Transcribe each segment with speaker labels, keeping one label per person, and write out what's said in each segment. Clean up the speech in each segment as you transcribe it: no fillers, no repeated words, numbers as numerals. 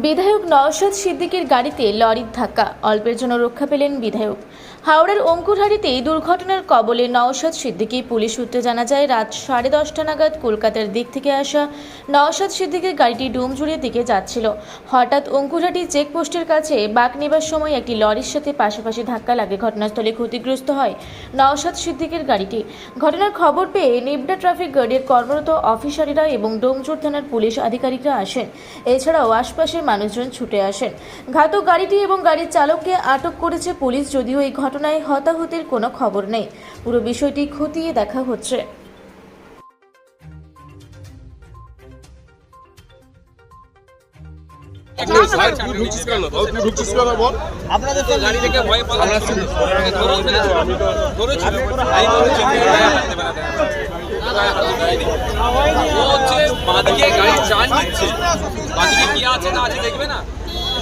Speaker 1: বিধায়ক নওশাদ সিদ্দিকীর গাড়িতে লরির ধাক্কা, অল্পের জন্য রক্ষা পেলেন বিধায়ক। হাওড়ার অঙ্কুরহাটিতে দুর্ঘটনার কবলে নওশাদ সিদ্দিকী। পুলিশ সূত্রে জানা যায়, রাত 10:30 নাগাদ কলকাতার দিক থেকে আসা নওশাদ সিদ্দিকীর গাড়িটি ডুমজুড়ির দিকে যাচ্ছিল। হঠাৎ অঙ্কুরহাটি চেকপোস্টের কাছে বাঁক নেবার সময় একটি লরির সাথে পাশাপাশি ধাক্কা লাগে। ঘটনাস্থলে ক্ষতিগ্রস্ত হয় নওশাদ সিদ্দিকীর গাড়িটি। ঘটনার খবর পেয়ে নিবডা ট্রাফিক গার্ডের কর্মরত অফিসাররা এবং ডোমজুড় থানার পুলিশ আধিকারিকরা আসেন। এছাড়াও আশপাশের মানুষজন ছুটে আসেন। ঘাতক গাড়িটি এবং গাড়ির চালককে আটক করেছে পুলিশ। যদিও এই ঘটনায় হতাহতের কোনো খবর নেই, পুরো বিষয়টি খতিয়ে দেখা হচ্ছে।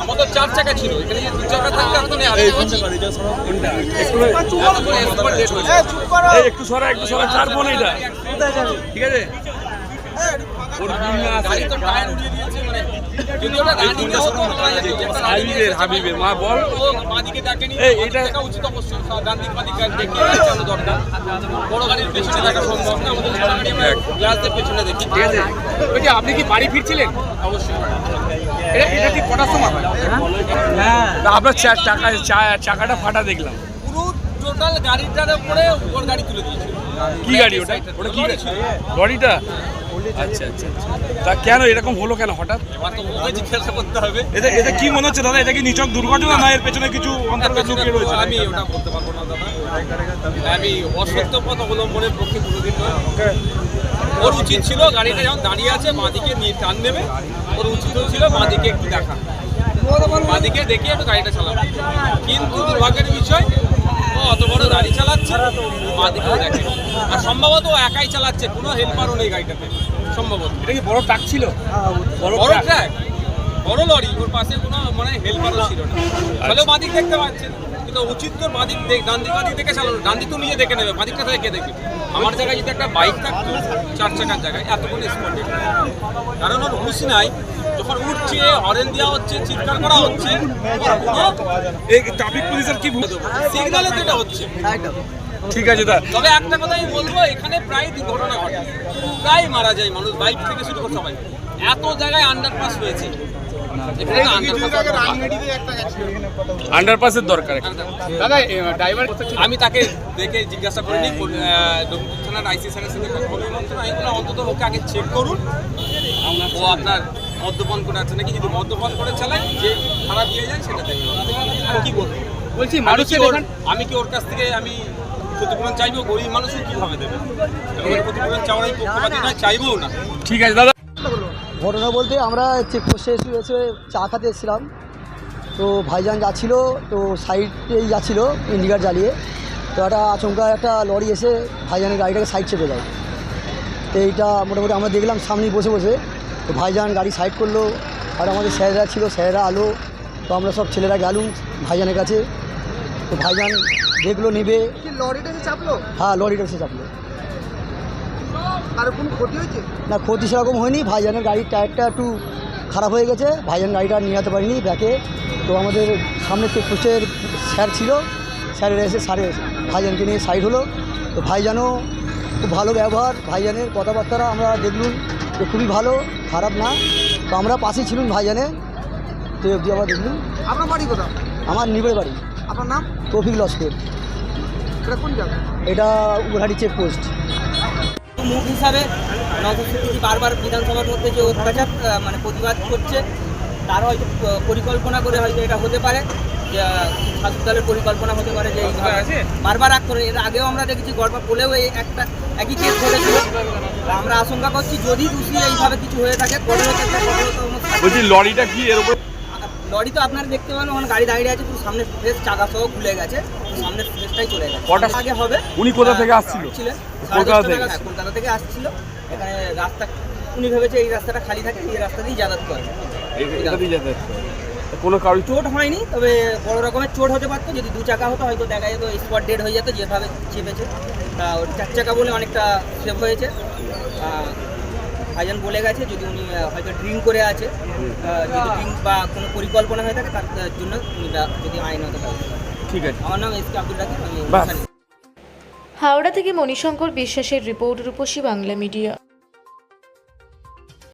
Speaker 2: আমাদের 4 চাকা ছিল, এখানে 2 চাকা থাকলে
Speaker 3: একটু সরা চার বোন এটা ঠিক আছে। হাবিবের মা বল এটা
Speaker 2: উচিত অবশ্যই ডান দিক বাঁ দিক দেখে দরকার। বড় গাড়ির পেছনে দেখা সম্ভব না, আমাদের গ্লাসের পেছনে দেখি। ঠিক আছে, ওই যে আপনি কি বাড়ি ফিরছিলেন? অবশ্যই। এটা ঠিক কটার সময় হয়?
Speaker 3: হ্যাঁ, আপনার চাকাটা ফাটা দেখলাম।
Speaker 2: পুরো টোটাল গাড়িটার উপরে ওর গাড়ি তুলে দিয়েছে।
Speaker 3: কি গাড়ি ওটা? ওটা কি লরিটা? আচ্ছা আচ্ছা, তা কেন এরকম হলো কেন হঠাৎ?
Speaker 2: জিজ্ঞাসা করতে হবে।
Speaker 3: এটা কি মনে হচ্ছে দাদা? এটা কি নিছক দুর্ঘটনা না এর পেছনে কিছু অন্তর্গত লুকিয়ে রয়েছে?
Speaker 2: আমি ওটা বলতে পারবো না দাদা, আমি অসত্য পথ অবলম্বনের পক্ষে কোনোদিন নয়। ওর উচিত ছিল গাড়িটা যখন দাঁড়িয়ে আছে বাঁদিকে নিয়ে টান নেবে, ওর উচিত ছিল বাঁদিকে একটু দেখা, বাঁদিকে দেখে একটু গাড়িটা চালাবে। কিন্তু দুর্ভাগ্যের বিষয়, ও অত বড় গাড়ি চালাচ্ছে, বাঁদিকেও দেখে। আর সম্ভবত ও একাই চালাচ্ছে, কোনো হেল্পারও নেই গাড়িটাতে সম্ভবত।
Speaker 3: এটা কি বড় ট্রাক ছিল?
Speaker 2: বড় ট্রাক, বড় লরি, ওর পাশে কোনো হেল্পারও ছিল না। তাহলে বাঁদিক দেখতে পাচ্ছেন, কিন্তু উচিত তোর বাঁদিক ডান দিক বাঁদিক দেখে চালানো। ডান দিক তো নিজে দেখে নেবে, বাঁদিকটা থেকে কে দেখবে? আমার জায়গায় যদি একটা বাইক থাকতো 4 চাকার জায়গায়, এতক্ষণ স্পট ডেড। কারণ ওর হুঁশ নাই, যখন উঠছে হরেন দেওয়া হচ্ছে, চিৎকার করা হচ্ছে,
Speaker 3: ট্রাফিক পুলিশের কি ভুল?
Speaker 2: সিগনালে তো এটা হচ্ছে।
Speaker 3: ঠিক আছে দা,
Speaker 2: তবে একটা কথাই বলবো, এখানে প্রায় দুর্ঘটনা ঘটে, প্রায় মারা যায় মানুষ, বাইক থেকে শুরু করে সবাই। এত জায়গায় আন্ডারপাস হয়েছে,
Speaker 3: আন্ডারপাসের দরকার।
Speaker 2: দাদা ড্রাইভার, আমি তাকে দেখে জিজ্ঞাসা করিনি, থানার আইসি স্যারের সাথে কথা বলে এগুলো অন্তত ওকে আগে চেক করুন, ও আপনার মদ্যপান করে আছে নাকি। যদি মদ্যপান করে চালায়, যে খারাপ দিয়ে যায় সেটা দেখবে। আমি কি বলবো বলছি, আমি কি ওর কাছ থেকে আমি ক্ষতিপূরণ চাইবো? গরিব মানুষের কীভাবে দেবে? ক্ষতিপূরণ চাওয়ার পক্ষপাতী নয়, চাইবও না।
Speaker 3: ঠিক আছে দাদা।
Speaker 4: ঘটনা বলতে আমরা চেকপোস্টে এসে চা খাতে এসেছিলাম, তো ভাইজান যাচ্ছিলো, তো সাইডেই যাচ্ছিলো ইন্ডিকেটর জ্বালিয়ে, তো একটা আচমকা একটা লরি এসে ভাইজানের গাড়িটাকে সাইড চেপে যায়। তো এইটা মোটামুটি আমরা দেখলাম সামনেই বসে বসে, তো ভাইজান গাড়ি সাইড করলো, আর আমাদের স্যারেরা ছিল, স্যারেরা আলো, তো আমরা সব ছেলেরা গেলুম ভাইজানের কাছে। তো ভাইজান দেখলো নেবে।
Speaker 5: লরিটা এসে চাপলো?
Speaker 4: হ্যাঁ, লরিটা এসে চাপলো।
Speaker 5: আর কোনো ক্ষতি হয়েছে
Speaker 4: না? ক্ষতি সেরকম হয়নি, ভাইজানের গাড়ির টায়ারটা একটু খারাপ হয়ে গেছে, ভাইজান গাড়িটা নিয়ে যেতে পারিনি ব্যাকে। তো আমাদের সামনে চেকপোস্টের স্যার ছিল, স্যারেরা এসে ভাইজানকে নিয়ে সাইড হলো। তো ভাইজানও খুব ভালো ব্যবহার, ভাইজানের কথাবার্তা আমরা দেখলুম যে খুবই ভালো, খারাপ না। তো আমরা পাশেই ছিলুম ভাইজানে, তো অবধি আবার দেখলুম।
Speaker 5: আপনার বাড়ি কোথাও?
Speaker 4: আমার নিবের বাড়ি।
Speaker 5: আপনার নাম?
Speaker 4: তৌফিক লস্কর।
Speaker 5: এটা কোন জায়গা?
Speaker 4: এটা উগরহাটি চেকপোস্ট।
Speaker 6: মুখ হিসাবে নওশাদ সিদ্দিকী বারবার বিধানসভার মধ্যে যে অত্যাচার প্রতিবাদ করছে, তার হয়তো পরিকল্পনা করে হয়তো এটা হতে পারে, যে শাসক দলের পরিকল্পনা হতে পারে যে এইভাবে বারবার আগ করে। এর আগেও আমরা দেখেছি, গড়বা বলেও একই কেস ঘটেছিল। আমরা আশঙ্কা করছি যদি দোষী এইভাবে কিছু হয়ে থাকে,
Speaker 3: বলছি লরিটা কি এর উপর?
Speaker 6: লরি তো আপনারা দেখতে পাবেন, ওখানে গাড়ি দাঁড়িয়ে আছে, পুরো সামনের ফ্রেশ চাকা সহ খুলে গেছে, সামনের ফ্রেশটাই চলে গেছে।
Speaker 3: কটা
Speaker 6: আগে হবে?
Speaker 3: উনি কোথা থেকে আসছিল?
Speaker 6: কলকাতা থেকে আসছিল। এখানে রাস্তা উনি ভেবেছে এই রাস্তাটা খালি থাকে, এই রাস্তা দিয়ে যাতায়াত করে।
Speaker 3: কোনো কারো
Speaker 6: চোট হয়নি, তবে বড় রকমের চোট হতে পারতো। যদি 2 চাকা হতো হয়তো দেখা যেত স্পট ডেড হয়ে যেত, যেভাবে চেপেছে। তা ওর 4 চাকা বলে অনেকটা সেভ হয়েছে। ভাইজান বলে গেছে যদি উনি হয়তো ড্রিঙ্ক করে আছে, যদি ড্রিঙ্ক বা কোনো পরিকল্পনা হয়ে থাকে তার জন্য উনি যদি আইনত ব্যবস্থা করেন।
Speaker 3: ঠিক আছে।
Speaker 6: আমার নাম এসকে আব্দুল রাকিব, আমি
Speaker 3: বাহ।
Speaker 1: হাওড়া থেকে মণিশঙ্কর বিশ্বাসের রিপোর্ট, রূপসী বাংলা মিডিয়া।